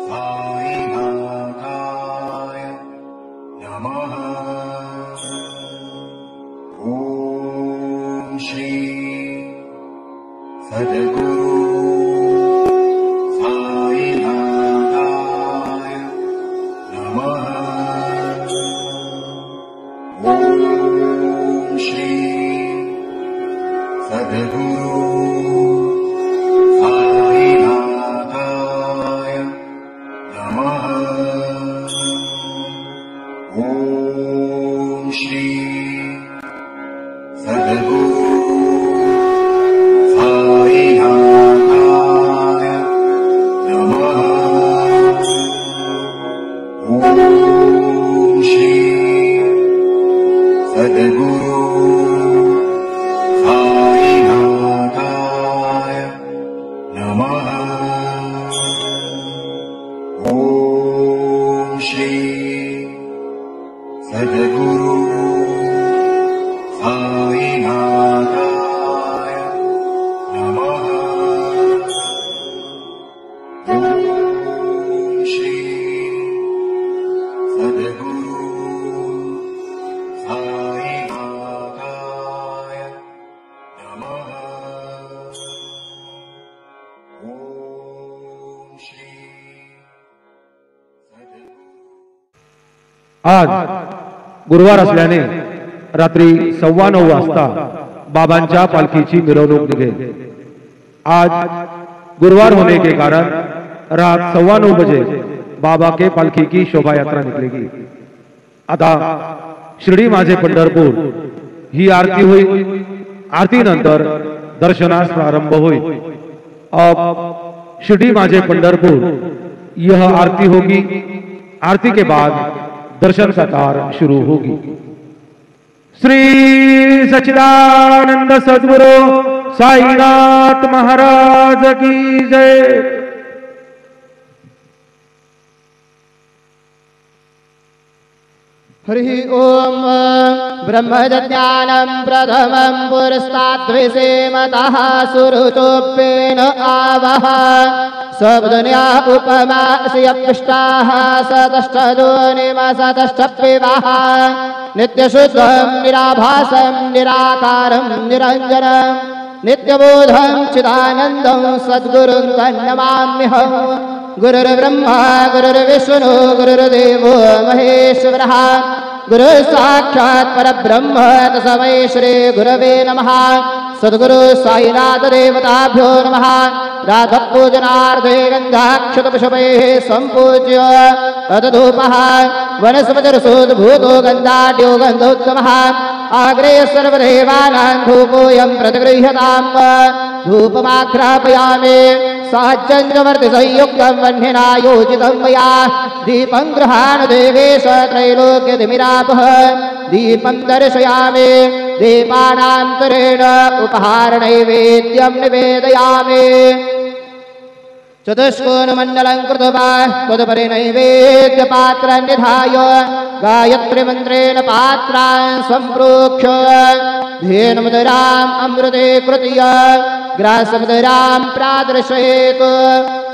साईनाथाय नमः। ॐ श्री सद्गुरु साईनाथाय नमः। ॐ श्री सद्गुरु साईनाथाय नमः। ॐ श्री सद्गुरु साईनाथाय नमः। ॐ श्री सद्गुरु साईनाथाय नमः। ॐ श्री सद्गुरु साईनाथाय नमः। ॐ श्री सद्गुरु साईनाथाय नमः। ॐ श्री आज गुरुवार असल्याने रात्री 9:15 वाजता बाबांच्या पालखीची मिरवणूक निघेल। आज गुरुवार होने के कारण रात 9:15 बजे बाबा के पालखी की शोभा यात्रा निकलेगी। आता शिर्डी माझे पंढरपूर ही आरती हुई। आरती नंतर दर्शनास प्रारंभ हुई। अब शिर्डी माझे पंढरपुर यह आरती होगी। आरती के बाद दर्शन कतार शुरू होगी। श्री सच्चिदानंद सद्गुरु साईनाथ महाराज की जय। हरि ओम ब्रह्मज्ञानं प्रथमं पुरस्ताद्विषेमतः सुरुतोप्येन आवह सबदुनिया उपमा श्रियपृष्टाः सतष्टदोनिमसतष्टप्यवाः नित्यशुद्धं निराभासं निराकारं निरञ्जनं नित्यबोधं चिदानन्दं सद्गुरुं तन्नमाम्यहं। गुरुर्ब्रह्मा गुरुर्विष्णु गुरुर्देवो महेश्वरः गुरु साक्षात् परब्रह्म तस्मै श्री गुरवे नमः। सद्गुरु साईनाथ देवताभ्यो नमः। राधपूजनार्थे गन्धाक्षतपुष्पैः सम्पूज्य तदधूपः वनस्पतिरसोद्भूतो गन्धाढ्यो गन्धोत्तमः। आग्रे सर्वदेवानां धूपोऽयं प्रतिगृह्यताम्। धूपमाघ्रापयामि साज्जन्यवर्तिसंयुक्तं वह्निना योजितं मया। दीपं गृहाण देवेश त्रैलोक्यतिमिरापः। दीपं दर्शयामि दीपानान्तरेण उपहारनैवेद्यं निवेदयामि। चतुष्कोणमण्डलं कृत्वा तदुपरिनैवेद्यपात्रं निधाय गायत्रीमन्त्रेण पात्रान् सम्प्रोक्ष्य धेनुमुदराम् अमृते कृत्य ग्रासमुदरां प्रादर्शयेत्।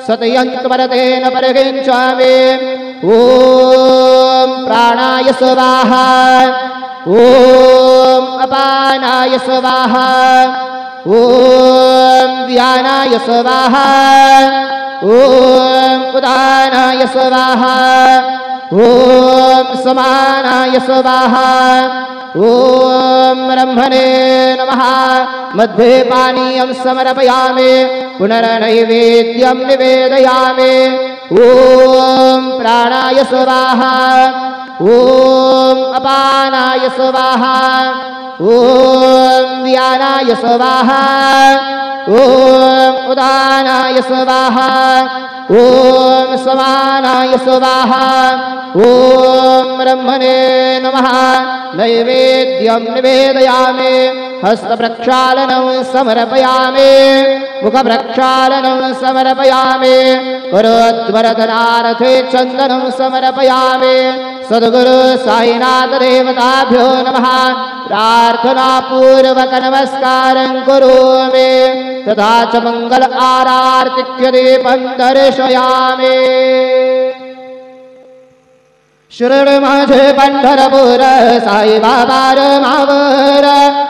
सतयन्त्रवरतेन परिगृह्णामि। ॐ प्राणाय स्वाहा। ॐ अपानाय स्वाहा। ॐ व्यानाय स्वाहा। ॐ उदानाय स्वाहा। ॐ समानाय स्वाहा। ॐ ब्रह्मणे नमः। मध्ये पानीयं समर्पयामि पुनर्नैवेद्यं निवेदयामि। ॐ प्राणाय स्वाहा। ॐ अपानाय स्वाहा। ॐ व्यानाय स्वाहा। ॐ उदानाय स्वाहा। ॐ समानाय ज्ञानाय स्वाहा ॐ ब्रह्मणे नमः नैवेद्यं निवेदयामि हस्तप्रक्षालनं समर्पयामि मुखप्रक्षालनं समर्पयामि करोद्वरदनारथे चन्दनं समर्पयामि सद्गुरु साईनाथ देवताभ्यो नमः प्रार्थनापूर्वक नमस्कारं करोमि तथा च मंगल आरार्तिक्य दीपं दर्शयामि शरण माझे पंढरपूर साई बाबा मावर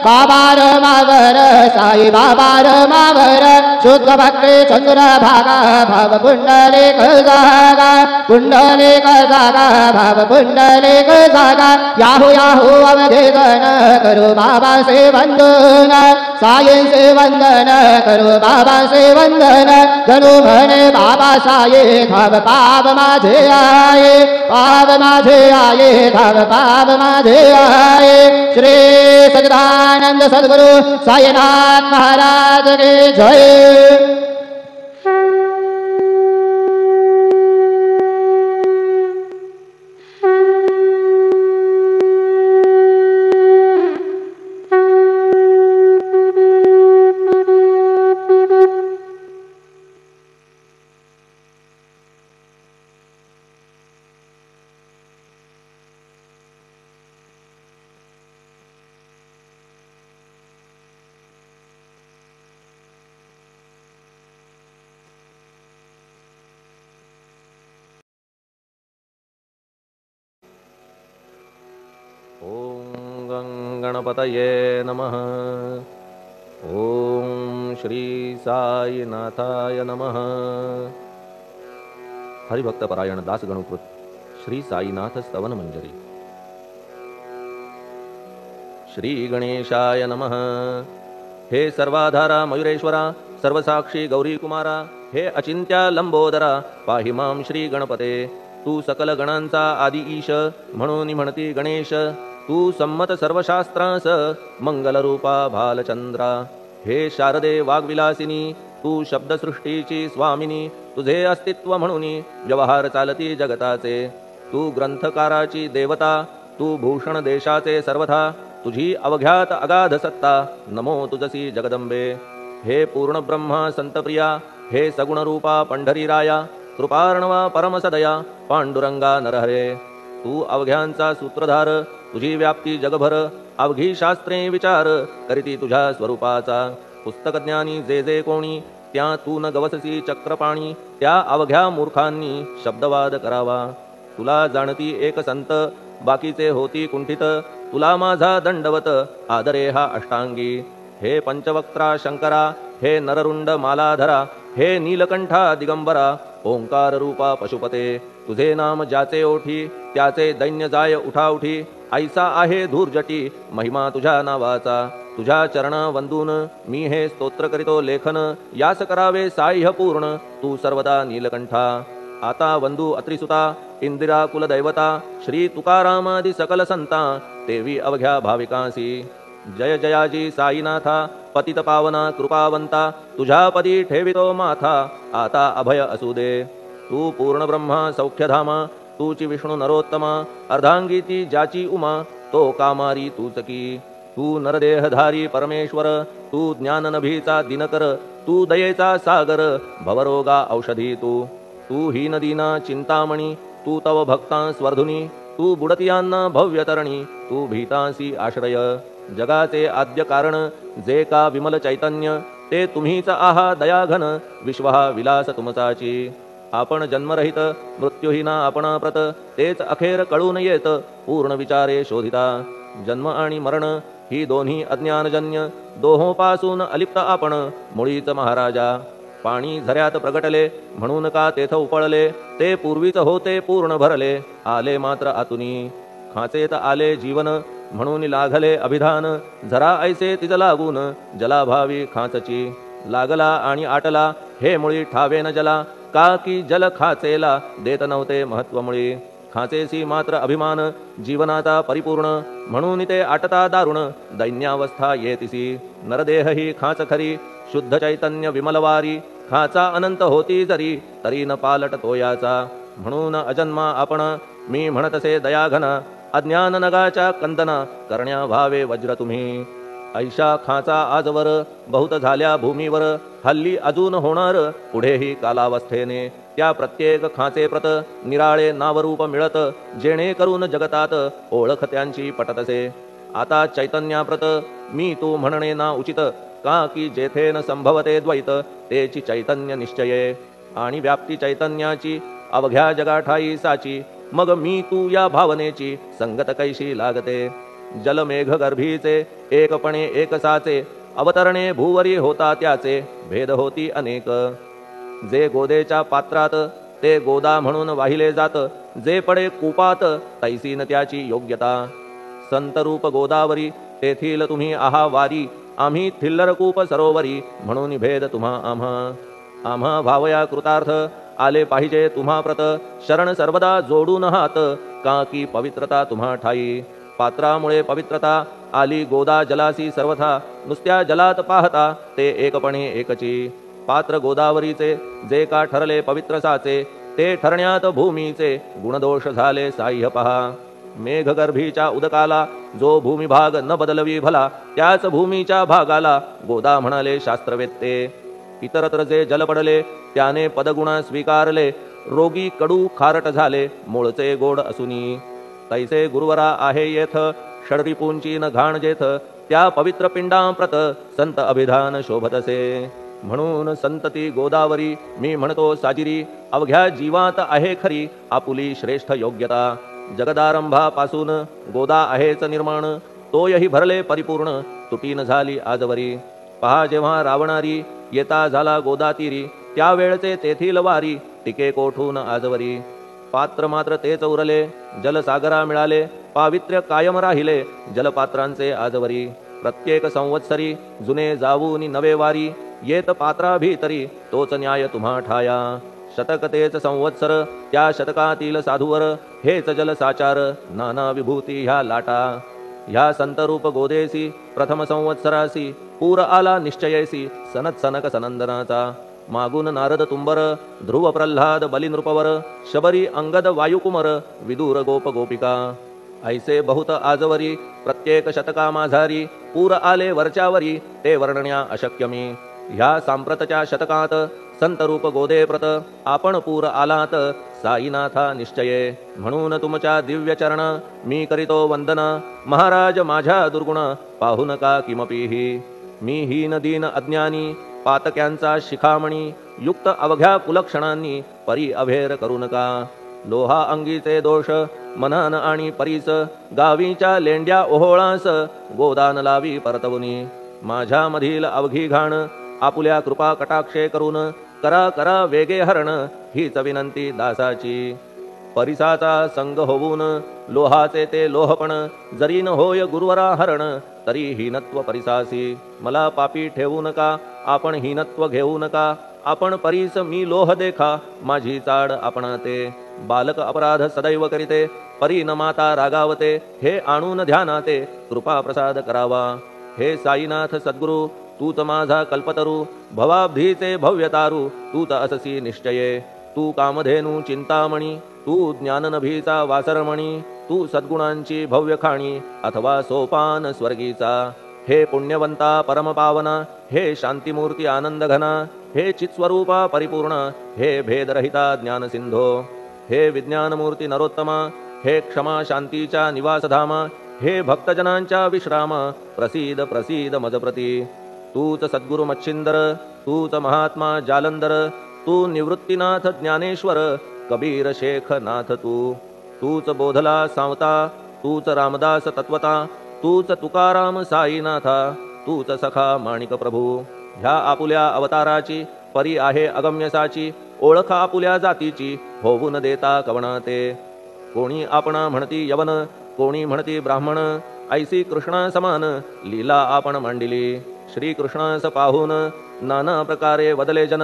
बाबार मावर साई बाबार मावर शुद्ध भक्ती चंद्र भागा भाव पुंडलिक जागा पुंडलिक जागा भाव पुंडलिक जागा याहू याहू अवधेदन करो बाबा से वंदन साई से वंदन करो बाबा से वंदन जनु म्हणे बाबा साई धाव पाव माझे आये पाव माझे आये धाव पाव माझे आये श्री सच्चिदानंद सद्गुरु साईनाथ महाराज की जय। गणपतये नमः। ओम श्री साईनाथाय नमः। हरिभक्तपरायण दास गणुकृत श्री साईनाथ स्तवन मंजरी। श्री गणेशाय नमः। हे सर्वाधारा मयुरेश्वरा सर्वसाक्षी गौरी कुमारा हे अचिंत्या लंबोदरा पाहि मां श्री गणपते। तू सकल गणांचा आदि ईश म्हणून म्हणती गणेश। तू संमत सर्वशास्त्रांस मंगलरूपा भालचंद्रा। हे शारदे वाग्विलासिनी तू शब्दसृष्टीची स्वामिनी। तुझे अस्तित्व म्हणून व्यवहार चालती जगताचे। तू ग्रंथकाराची देवता तू भूषण देशाचे सर्वथा। तुझी अवघ्यात अगाध सत्ता नमो तुझसी जगदंबे। हे पूर्ण ब्रह्मा संतप्रिया हे सगुण रूपा पंढरीराया। कृपार्णवा परमसदया पांडुरंगा नरहरे। तू अवघ्यांचा सूत्रधार तुझी व्याप्ती जगभर। अवघी शास्त्रे विचार करीती तुझ्या स्वरूपाचा। पुस्तकज्ञानी जे जे कोणी त्या तू न गवससी चक्रपाणी। त्या अवघ्या मूर्खांनी शब्दवाद करावा। तुला जाणती एक संत बाकीचे होती कुंठित। तुला माझा दंडवत आदरे हा अष्टांगी। हे पंचवक्त्रा शंकरा हे नररुंड मालाधरा। हे नीलकंठा दिगंबरा ओंकार रूपा पशुपते। तुझे नाम ज्याचे ओठी त्याचे दैन्य जाय उठाउठी। ऐसा आहे धूर्जटी महिमा तुझ्या नावाचा। तुझ्या चरण वंदून मी हे स्तोत्र करीतो लेखन। यास करावे साह्य पूर्ण तू सर्वदा नीलकंठा। आता वंदू अत्रिसुता इंदिरा कुलदैवता। श्री तुकारामादि सकल संता तेवी अवघ्या भाविकांसी। जय जयाजी साईनाथा पतित पावना कृपावंता। तुझ्या पदी ठेवितो माथा आता अभय असू दे। तू पूर्ण ब्रह्मा सौख्यधामा तूची विष्णू नरोत्तमा। अर्धांगीती ज्याची उमा तो कामारी तूच की। तू नरदेहधारी परमेश्वर तू ज्ञाननभीचा दिनकर। तू दयेचा सागर भवरोगा औषधी तू। तू हीनदीना चिंतामणी तू तव भक्तां स्वर्धुनी। तू बुडतियांना भव्यतरणी तू भीतांसी आश्रय। जगाचे आद्य कारण जे का विमल चैतन्य ते तुम्हीच आहा दयाघन। विश्वहा विलास तुमचाची। आपण जन्मरहित मृत्यूहीना आपण प्रत तेच अखेर कळून येत पूर्ण विचारे शोधिता। जन्म आणि मरण ही दोन्ही अज्ञानजन्य दोहोपासून अलिप्त आपण मुळीच महाराजा। पाणी झऱ्यात प्रगटले म्हणून का तेथ उपळले। ते पूर्वीच होते पूर्ण भरले आले मात्र आतुनी। खाचेत आले जीवन म्हणून लागले अभिधान। झरा ऐसे तिज लागून जलाभावी खाचची। लागला आणि आटला हे मुळी ठावे न जला। का की जल खाचेला देत नव्हते महत्व मुळी। खाचेसी मात्र अभिमान जीवनाता परिपूर्ण म्हणून ते आटता दारुण दैन्यावस्था येतिसी। नरदेह ही खाच खरी शुद्ध चैतन्य विमलवारी। खाचा अनंत होती जरी तरी न पालट तोयाचा। म्हणून अजन्मा आपण मी म्हणतसे दयाघन अज्ञान नगाच्या कंदन करण्या व्हावे वज्र तुम्ही ऐशा खाचा आजवर बहुत झाल्या भूमीवर हल्ली अजून होणार पुढेही कालावस्थेने त्या प्रत्येक खाचे प्रत निराळे नावरूप मिळत जेणे करून जगतात ओळख त्यांची पटतसे आता चैतन्याप्रत मी तू म्हणणे ना उचित का की जेथे न संभवते द्वैत तेची चैतन्य निश्चये आणि व्याप्ती चैतन्याची अवघ्या जगाठाई साची मग मी तू या भावनेची संगत कैशी लागते जलमेघ गर्भीचे एकपणे एकसाचे अवतरणे भूवरी होता त्याचे भेद होती अनेक जे गोदेच्या पात्रात ते गोदा म्हणून वाहिले जात जे पडे कूपात तैसीन त्याची योग्यता संतरूप गोदावरी तेथील तुम्ही आहा वारी आम्ही थिल्लरकूप सरोवरी म्हणून भेद तुम्हा आम्हा भावया कृतार्थ आले पाहिजे तुम्हा प्रत शरण सर्वदा जोडून हात का की पवित्रता तुम्हा ठाई पात्रामुळे पवित्रता आली गोदा जलासी सर्वथा नुसत्या जलात पाहता ते एकपणे एकची पात्र गोदावरीचे जे का ठरले पवित्र साचे ते ठरण्यात भूमीचे गुणदोष झाले साह्य पहा मेघगर्भीच्या उदकाला जो भूमिभाग न बदलवी भला त्याच भूमीच्या भागाला गोदा म्हणाले शास्त्रवेत्ते इतरत्र जे जल पडले त्याने पदगुण स्वीकारले रोगी कडू खारट झाले मूळचे गोड असुनी तैसे गुरुवरा आहे येथ षडरिपूंची न घाण जेथ त्या पवित्र पिंडाप्रत संत अभिधान शोभतसे म्हणून संतती गोदावरी मी म्हणतो साजिरी अवघ्या जीवात आहे खरी आपुली श्रेष्ठ योग्यता जगदारंभापासून गोदा आहेच निर्माण तोयही भरले परिपूर्ण तुटीन झाली आजवरी पहा जेव्हा रावणारी येता झाला गोदातीरी त्यावेळचे तेथील वारी टिके कोठून आजवरी पात्र मात्र तेच उरले जलसागरा मिळाले पावित्र्य कायम राहिले जलपात्रांचे आजवरी प्रत्येक संवत्सरी जुने जावून नवे वारी येत पात्रा भीतरी तोच न्याय तुम्हा ठाया शतक तेच संवत्सर त्या शतकातील साधूवर हेच जल साचार नाना विभूती ह्या लाटा ह्या संतरूप गोदेसी प्रथम संवत्सरासी पूर आला निश्चयेसी सनत सनक सनंदनाचा मागून नारद तुंबर ध्रुव प्रल्हाद बलिनृपवर शबरी अंगद वायुकुमर विदूर गोप गोपिका ऐसे बहुत आजवरी प्रत्येक शतका माझारी पूर आले वरच्यावरी ते वर्णण्या अशक्यमी ह्या सांप्रतच्या शतकात संतरूप गोदेप्रत आपण पूर आलात साईनाथा निश्चये म्हणून तुमच्या दिव्य चरण मी करीतो वंदन महाराज माझ्या दुर्गुण पाहू नका किमपीही मी हीन दीन अज्ञानी पातक्यांचा शिखामणी युक्त अवघ्या कुलक्षणांनी परी अभेर करू नका लोहा अंगीचे दोष मनन आणि परीस गावीच्या लेंड्या ओहोळास गोदान लावी परतवुनी माझ्या मधील अवघी घाण आपुल्या कृपा कटाक्षे करून करा करा वेगे हरण हीच विनंती दासाची परिसाचा संग होऊन लोहाचे ते लोहपण जरी न होय गुरुवरा हरण तरी हीनत्व परिसासी मला पापी ठेवू नका आपण हीनत्व घेऊ नका आपण परीस मी लोह देखा माझी चाड आपणाते बालक अपराध सदैव करीते परी न माता रागावते हे आणून ध्यानाते कृपा प्रसाद करावा हे साईनाथ सद्गुरु तूच माझा कल्पतरू भवाब्धीचे भव्यतारू तूच अससी निश्चये तू कामधेनू चिंतामणी तू ज्ञाननभीचा वासरमणी तू सद्गुणांची भव्य खाणी अथवा सोपान स्वर्गीचा हे पुण्यवंता परमपावना हे शांतिमूर्ती आनंदघना हे चित्स्वरूपा परिपूर्ण हे भेदरहिता ज्ञानसिंधो हे विज्ञानमूर्ती नरोत्तमा हे क्षमा शांतीच्या निवासधामा हे भक्तजनांच्या विश्राम प्रसीद प्रसीद मजप्रती तूच सद्गुरु मच्छिंदर तूच महात्मा जालंदर तू निवृत्तीनाथ ज्ञानेश्वर कबीर शेख नाथ तूच बोधला सांवता तूच रामदास तत्वता तूच तुकाराम साईनाथा तूच सखा माणिक प्रभू ह्या आपुल्या अवताराची परी आहे अगम्यसाची ओळख आपुल्या जातीची होऊ न देता कवणाते कोणी आपणा म्हणती यवन कोणी म्हणती ब्राह्मण ऐसी कृष्णा समान लीला आपण मांडिली श्रीकृष्णास पाहून नाना प्रकारे वदले जन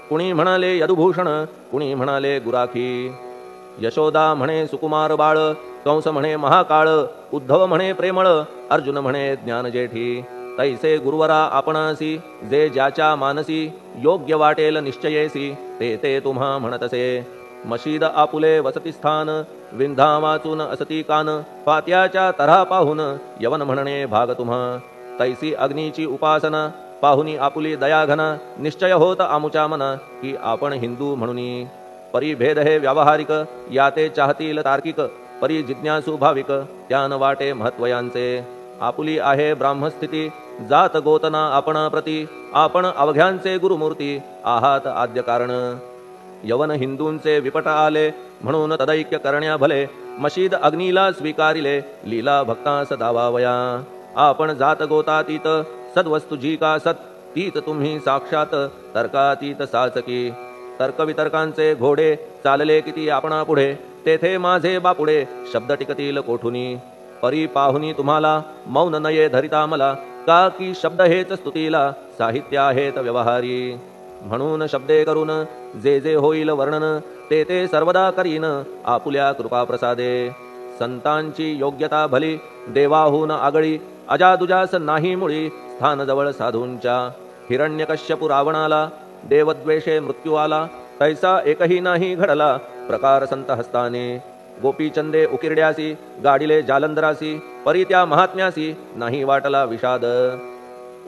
कुणी म्हणाले यदुभूषण कुणी म्हणाले गुराखी यशोदा म्हणे सुकुमार बाळ कंस म्हणे महाकाळ उद्धव म्हणे प्रेमळ अर्जुन म्हणे ज्ञानजेठी तैसे गुरुवरा आपणासी जे ज्याच्या मानसी योग्य वाटेल निश्चयेसी ते तुम्हा म्हणतसे मशीद आपुले वसती स्थान विंधा वाचून असती कान पात्याच्या तऱ्हा पाहून यवन म्हणणे भाग तुम्हा तैसी अग्नीची उपासना पाहुनी आपुली दयाघना निश्चय होत आमुच्या मना की आपण हिंदू म्हणून परी भेद हे व्यावहारिक याते चाहतील तार्किक परी जिज्ञासू भाविक त्यान वाटे महत्वयांचे आपुली आहे ब्राह्मस्थिती जात गोतना आपण प्रती आपण अवघ्यांचे गुरुमूर्ती आहात आद्य कारण यवन हिंदूंचे विपट आले म्हणून तदैक्य करण्या भले मशीद अग्नीला स्वीकारिले लीला भक्तास दावावया आपण जात गोतातीत सद्वस्तु जी का सत तीच तुम्ही साक्षात तर्कातीत साचकी तर्कवितर्कांचे घोडे चालले किती आपणा पुढे तेथे माझे बापुडे शब्द टिकतील कोठुनी परी पाहुनी तुम्हाला मौन नये धरिता मला का की शब्द हेच स्तुतीला साहित्य आहेत व्यवहारी म्हणून शब्दे करून जे जे होईल वर्णन ते ते सर्वदा करीन आपुल्या कृपा प्रसादे संतांची योग्यता भली देवाहून आगळी अजादुजास नाही मुळी स्थान जवळ साधूंच्या हिरण्यकश्यपु रावणाला देवद्वेषे मृत्यू आला तैसा एकही नाही घडला प्रकार संत हस्ताने गोपीचंदे उकिरड्यासी गाडिले जालंधरासी परी त्या महात्म्यासी नाही वाटला विषाद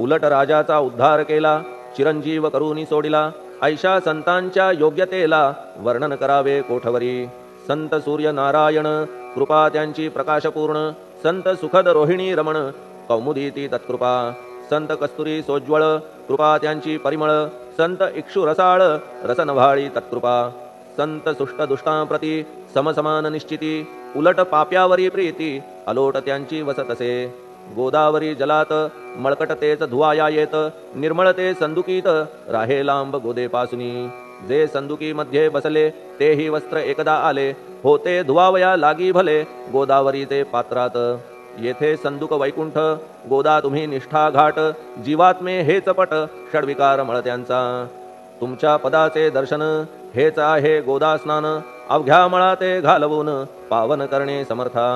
उलट राजाचा उद्धार केला चिरंजीव करूनी सोडिला ऐशा संतांच्या योग्यतेला वर्णन करावे कोठवरी संत सूर्य नारायण कृपा त्यांची प्रकाशपूर्ण संत सुखद रोहिणी रमण कौमुदी ती तत्कृपा संत कस्तुरी सोज्वळ कृपा त्यांची परिमळ संत इक्षु रसाळ रसनभाळी तत्कृपा संत सुष्ट दुष्टांप्रती समसमान निश्चिती उलट पाप्यावरी प्रीती अलोट त्यांची वसतसे गोदावरी जलात मळकट तेच धुवाया येत निर्मळते संदुकीत राहे लांब गोदेपासुनी जे संदुकी मध्ये बसले तेही वस्त्र एकदा आले होते धुवावया लागी भले गोदावरीचे पात्रात येथे संदुक वैकुंठ गोदा तुम्ही निष्ठा घाट जीवात्मे हेच पट षडविकार मळत्यांचा तुमच्या पदाचे दर्शन हेच आहे गोदा स्नान अवघ्या मळाते घालवून पावन करणे समर्था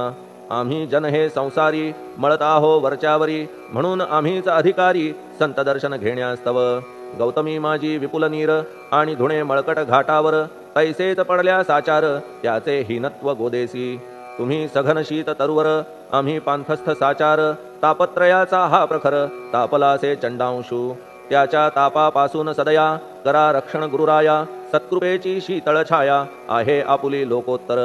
आम्ही जन हे संसारी मळत आहो वरच्यावरी म्हणून आम्हीच अधिकारी संत दर्शन घेण्यास्तव गौतमी माझी विपुल नीर आणि धुणे मळकट घाटावर तैसेच पडल्या साचार त्याचे हीनत्व गोदेसी तुम्ही सघन शीत तरुवर आम्ही पांथस्थ साचार तापत्रयाचा हा प्रखर तापलासे चंडांशू त्याच्या तापापासून सदया करा रक्षण गुरुराया सत्कृपेची शीतळ छाया आहे आपुली लोकोत्तर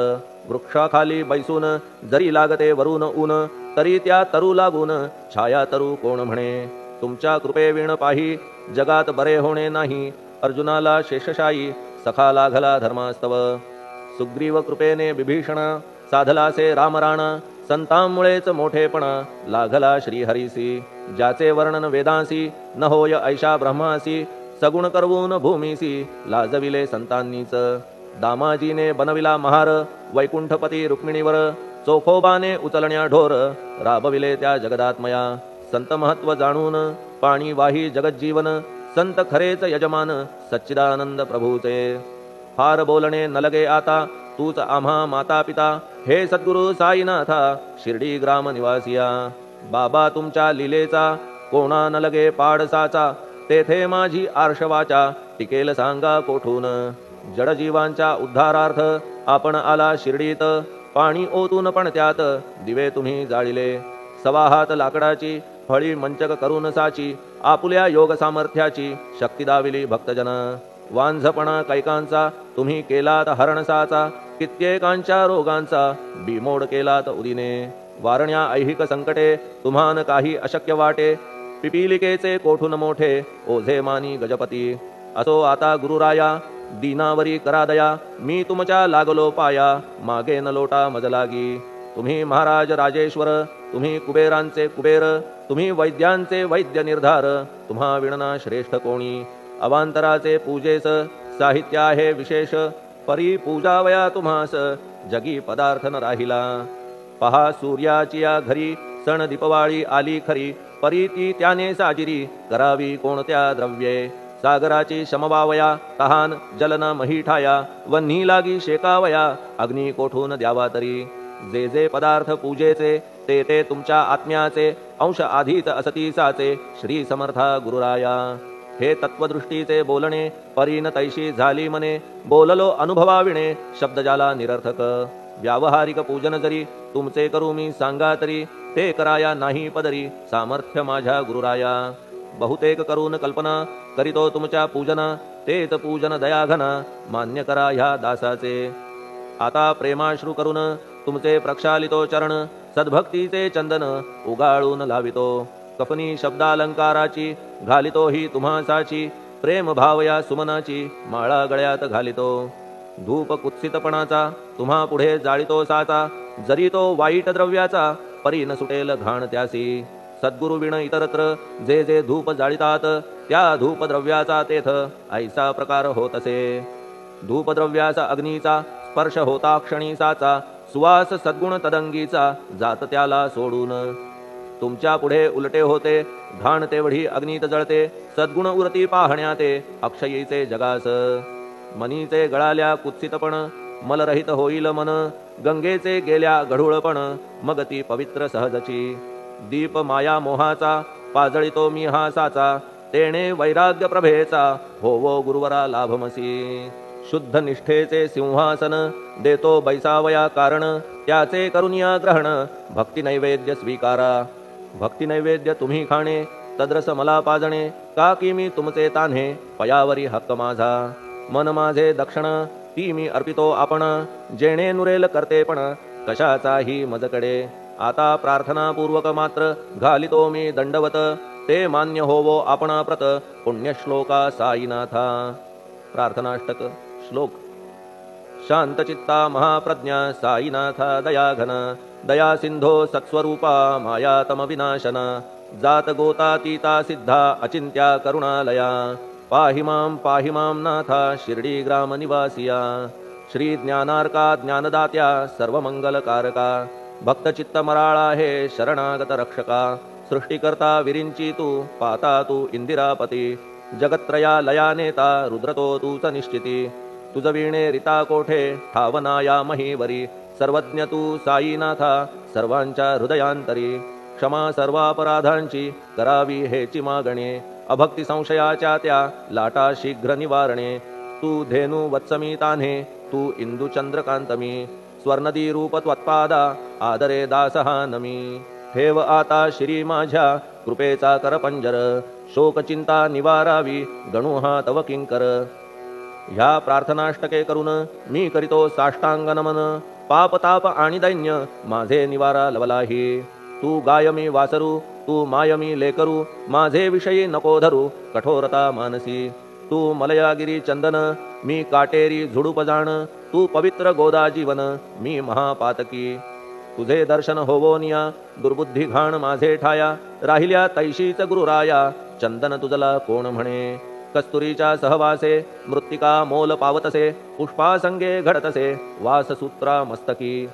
वृक्षाखाली बैसून जरी लागते वरून ऊन तरी त्या तरू लागून छाया तरू कोण म्हणे तुमच्या कृपेविण पाही जगात बरे होणे नाही अर्जुनाला शेषशायी सखा लागला धर्मास्तव सुग्रीव कृपेने विभीषण साधलासे रामराणा संतांमुळेच मोठेपणा लागला श्रीहरीसी ज्याचे वर्णन वेदांसी न होय ऐशा ब्रह्मासी सगुण करवून भूमीसी लाजविले संतांनीच दामाजीने बनविला महार वैकुंठपती रुक्मिणीवर चोखोबाने उचलण्या ढोर राबविले त्या जगदात्मया संत महत्व जाणून पाणी वाही जगज्जीवन संत खरेच यजमान सच्चिदानंद प्रभूचे फार बोलणे न लगे आता तूच आम्हा माता पिता हे सद्गुरु साईनाथा शिर्डी ग्राम निवासिया बाबा तुमच्या लीलेचा कोणा न लगे पाडसाचा तेथे माझी आर्षवाचा टिकेल सांगा कोठून जडजीवांच्या उद्धारार्थ आपण आला शिर्डीत पाणी ओतून पण त्यात दिवे तुम्ही जाळिले सवा हात लाकडाची फळी मंचक करून साची आपुल्या योग सामर्थ्याची शक्ती दाविली भक्तजन वांझपणा कैकांचा तुम्ही केलात हरणसाचा कित्येकांच्या रोगांचा बिमोड केलात उदिने वारण्या ऐहिक संकटे तुम्हान काही अशक्य वाटे पिपीलिकेचे कोठून मोठे ओझे मानी गजपती असो आता गुरुराया दीनावरी करा दया मी तुमच्या लागलो पाया मागे न लोटा मज लागी तुम्ही महाराज राजेश्वर तुम्ही कुबेरांचे कुबेर तुम्ही वैद्यांचे वैद्य निर्धार तुम्हा विणना श्रेष्ठ कोणी अवांतराचे पूजेस साहित्य आहे विशेष परी पूजावया तुम्हास जगी पदार्थ न राहिला पहा सूर्याची या घरी सण दीपवाळी आली खरी परी ती त्याने साजिरी करावी कोणत्या द्रव्ये सागराची शमवावया तहान जलन महीठाया वन्ही लागी शेकावया अग्नी कोठून द्यावा तरी जे जे पदार्थ पूजेचे ते ते तुमच्या आत्म्याचे अंश आधीच असतीसाचे श्री समर्था गुरुराया हे तत्वदृष्टीचे बोलणे परीन तैशी झाली मने बोललो अनुभवाविणे शब्द जाला निरर्थक व्यावहारिक पूजन जरी तुमचे करू मी सांगा तरी ते कराया नाही पदरी सामर्थ्य माझ्या गुरुराया बहुतेक करून कल्पना करीतो तुमच्या पूजना तेच पूजन दयाघना मान्य करा ह्या दासाचे आता प्रेमाश्रू करून तुमचे प्रक्षालितो चरण सद्भक्तीचे चंदन उगाळून लावितो कफनी शब्दालंकाराची घालितो ही तुम्हासाची प्रेम भाव या सुमनाची माळा गळ्यात घालितो धूप कुत्सितपणाचा तुम्हा पुढे जाळितो साचा जरी तो वाईट द्रव्याचा परी न सुटेल घाण त्यासी सद्गुरु विण इतरत्र जे जे धूप जाळितात त्या धूप द्रव्याचा तेथ ऐसा प्रकार होत असे धूपद्रव्याचा अग्नीचा स्पर्श होता क्षणी साचा सुवास सद्गुण तदंगीचा जात त्याला सोडून तुमच्या पुढे उलटे होते घाण तेवढी अग्नीत जळते सद्गुण उरती पाहण्याते अक्षयीचे जगास मनीचे गळाल्या कुत्सितपण मलरहित होईल मन गंगेचे गेल्या गढूळपण मग ती पवित्र सहजची दीप माया मोहाचा पाजळितो मी हा साचा तेणे वैराग्य प्रभेचा होवो गुरुवरा लाभमसी शुद्ध निष्ठेचे सिंहासन देतो बैसावया कारण त्याचे करुनिया ग्रहण भक्ती नैवेद्य स्वीकारा भक्ती नैवेद्य तुम्ही खाणे तद्रस मला पाजणे का की मी तुमचे तान्हे पयावरी हक्क माझा मन माझे दक्षिण ती मी अर्पितो आपण जेणे नुरेल करतेपण कशाचाही मजकडे आता प्रार्थनापूर्वक मात्र घालितो मी दंडवत ते मान्य होवो आपणाप्रत पुण्यश्लोका साईनाथा प्रार्थनाष्टक श्लोक शांतचित्ता महाप्रज्ञा साईनाथा दयाघन दया सिंधो सत्स्वरूपा मायातम विनाशन जात गोतातीता सिद्धा अचिंत्या करुणालया पाहि मां नाथा शिर्डी ग्राम निवासिया श्री ज्ञानार्का ज्ञानदात्या सर्वमंगलकारका भक्तचित्त मराळा हे शरणागत रक्षका सृष्टिकर्ता विरिंची तू पाता तू इंदिरापती जगत्त्रया लया नेता रुद्रतो तूच निश्चिती तुझ वीणे रिता कोठे ठावनाया महीवरी सर्वज्ञ तू साईनाथा सर्वांच्या हृदयांतरी क्षमा सर्वापराधांची करावी हेची मागणे अभक्ती संशयाच्या त्या लाटा शीघ्र निवारणे तू धेनु वत्समी तान्हे तू इंदू चंद्रकांतमी स्वर्णदी रूप त्वत्पादा आदरे दासहा नमी ठेव आता श्री माझ्या कृपेचा करपंजर शोकचिंता निवारावी गणू हा तव किंकर ह्या प्रार्थनाष्टके करून मी करीतो साष्टांग नमन पाप ताप आणि दैन्य माझे निवारा लवलाही तू गायमी वासरू तू मायमी लेकरू माझे विषयी नको धरू कठोरता मानसी तू मलयागिरी चंदन मी काटेरी झुडूप जाण तू पवित्र गोदा जीवन मी महापातकी तुझे दर्शन होवोनिया दुर्बुद्धी घाण माझे ठाया राहिल्या तैशीच गुरुराया चंदन तुझला कोण म्हणे कस्तुरीच्या सहवासे मृत्तिका मोल पावतसे पुष्पासंगे घडतसे वाससूत्रा मस्तकी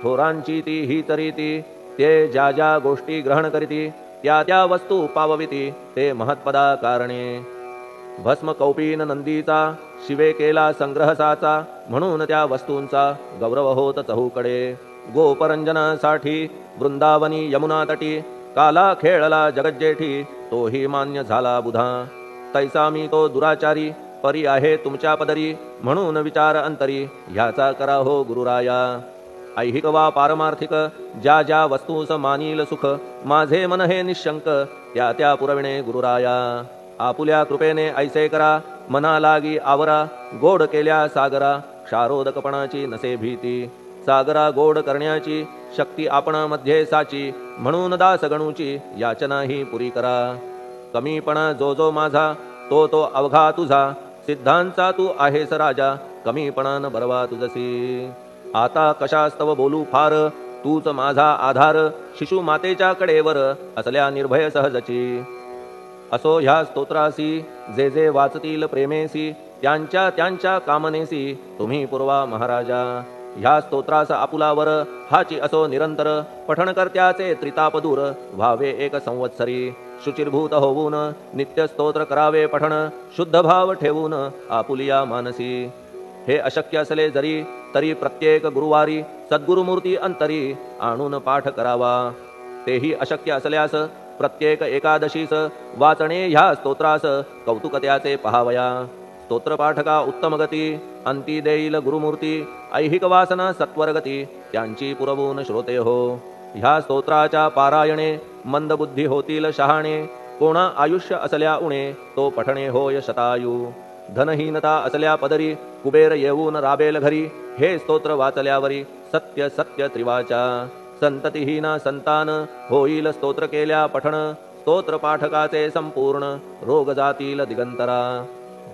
थोरांची ती ही तरीती ते ज्या ज्या गोष्टी ग्रहण करीती त्या त्या वस्तू पावविती ते महत्पदा कारणे भस्म कौपीन नंदीचा शिवे केला संग्रहसाचा म्हणून त्या वस्तूंचा गौरव होत चहूकडे गोपरंजनासाठी वृंदावनी यमुना तटी काला खेळला जगज्जेठी तोही मान्य झाला बुधा तैसा मी तो दुराचारी परी आहे तुमच्या पदरी म्हणून विचार अंतरी ह्याचा करा हो गुरुराया ऐहिक वा पारमार्थिक ज्या ज्या वस्तूस मानील सुख माझे मन हे निशंक त्या त्या पुरविणे गुरुराया आपुल्या कृपेने ऐसे करा मना लागी आवरा गोड केल्या सागरा क्षारोदकपणाची नसे भीती सागरा गोड करण्याची शक्ती आपणामध्ये साची म्हणून दास गणूची याचना ही पुरी करा कमीपणा जो जो माझा तो तो अवघा तुझा सिद्धांचा तू आहेस राजा कमीपणान बरवा तुझसी आता कशास्तव बोलू फार तूच माझा आधार शिशु मातेच्या कडेवर असल्या निर्भय सहजची असो ह्या स्तोत्रासी जे जे वाचतील प्रेमेसी त्यांच्या त्यांच्या कामनेसी तुम्ही पूर्वा महाराजा ह्या स्तोत्रास आपुलावर हाची असो निरंतर पठणकर्त्याचे त्रितापदूर व्हावे एक संवत्सरी शुचिर्भूत होऊन नित्य स्तोत्र करावे पठण शुद्ध भाव ठेवून आपुलिया मानसी हे अशक्य असले जरी तरी प्रत्येक गुरुवारी सद्गुरुमूर्ती अंतरी आणून पाठ करावा तेही अशक्य असल्यास प्रत्येक एकादशीस वाचणे ह्या स्तोत्रास कौतुक त्याचे पहावया. स्तोत्रपाठका उत्तम गती अंती देईल गुरुमूर्ती. ऐहिक वासना सत्वरगती त्यांची पुरवून श्रोते हो. ह्या स्तोत्राच्या पारायणे मंदबुद्धी होतील शहाणे. कोणा आयुष्य असल्या उणे तो पठणे होय शतायू. धनहीनता असल्या पदरी कुबेर येऊन राबेल घरी. हे स्तोत्र वाचल्यावरी सत्य सत्य त्रिवाचा. संततिहीना संतान होईल स्तोत्र केल्या पठण. स्तोत्र पाठकाचे संपूर्ण रोग जातील दिगंतरा.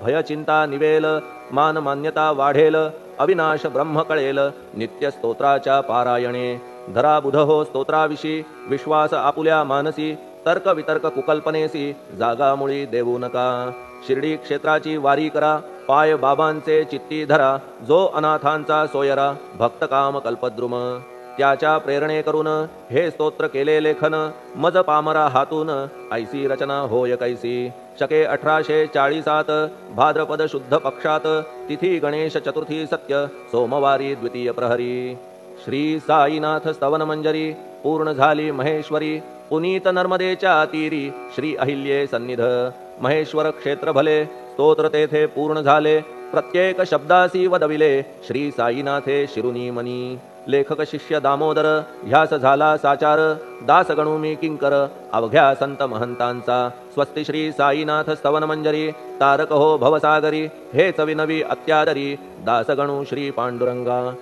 भय चिंता निवेल मान मान्यता वाढेल. अविनाश ब्रह्म कळेल नित्य स्तोत्राच्या पारायणे. धरा बुध हो स्तोत्राविषयी विश्वास आपुल्या मानसी. तर्क वितर्क कुकल्पनेसी जागा मुळी देऊ नका. शिर्डी क्षेत्राची वारी करा पाय बाबांचे चित्ती धरा. जो अनाथांचा सोयरा भक्त काम कल्पद्रुम. त्याच्या प्रेरणे करून हे स्तोत्र केले लेखन. मज पामरा हातून ऐसी रचना होय कैसी. शके 1840 भाद्रपद शुद्ध पक्षात. तिथी गणेश चतुर्थी सत्य सोमवारी द्वितीय प्रहरी. श्री साईनाथ स्तवन मंजरी पूर्ण झाली महेश्वरी. पुनीत नर्मदेच्या तीरी श्री अहिल्ये सन्निध. महेश्वर क्षेत्र भले स्तोत्र तेथे पूर्ण झाले. प्रत्येक शब्दासी वदविले श्री साईनाथे शिरुनी मनी. लेखक शिष्य दामोदर ह्यास झाला साचार. दास गणू मी किंकर अवघ्या संत महंतांचा. स्वस्ति श्री साईनाथ स्तवन मंजरी तारक हो भवसागरी. हेच विनवी अत्यादरी दास गणू श्री पांडुरंगा.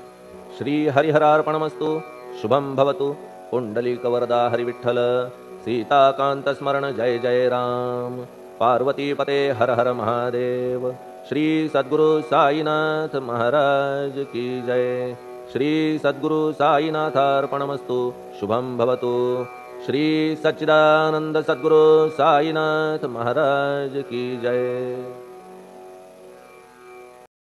श्री हरिहरार्पणमस्तु. शुभम भवतु. पुंडलिक वरदा हरिविठ्ठल. सीताकांत स्मरण जय जय राम. पार्वती पते हर हर महादेव. श्री सद्गुरु साईनाथ महाराज की जय. श्री सद्गुरु साईनाथार्पणमस्तु. शुभम भवतु. श्री सच्चिदानंद सद्गुरु साईनाथ महाराज की जय.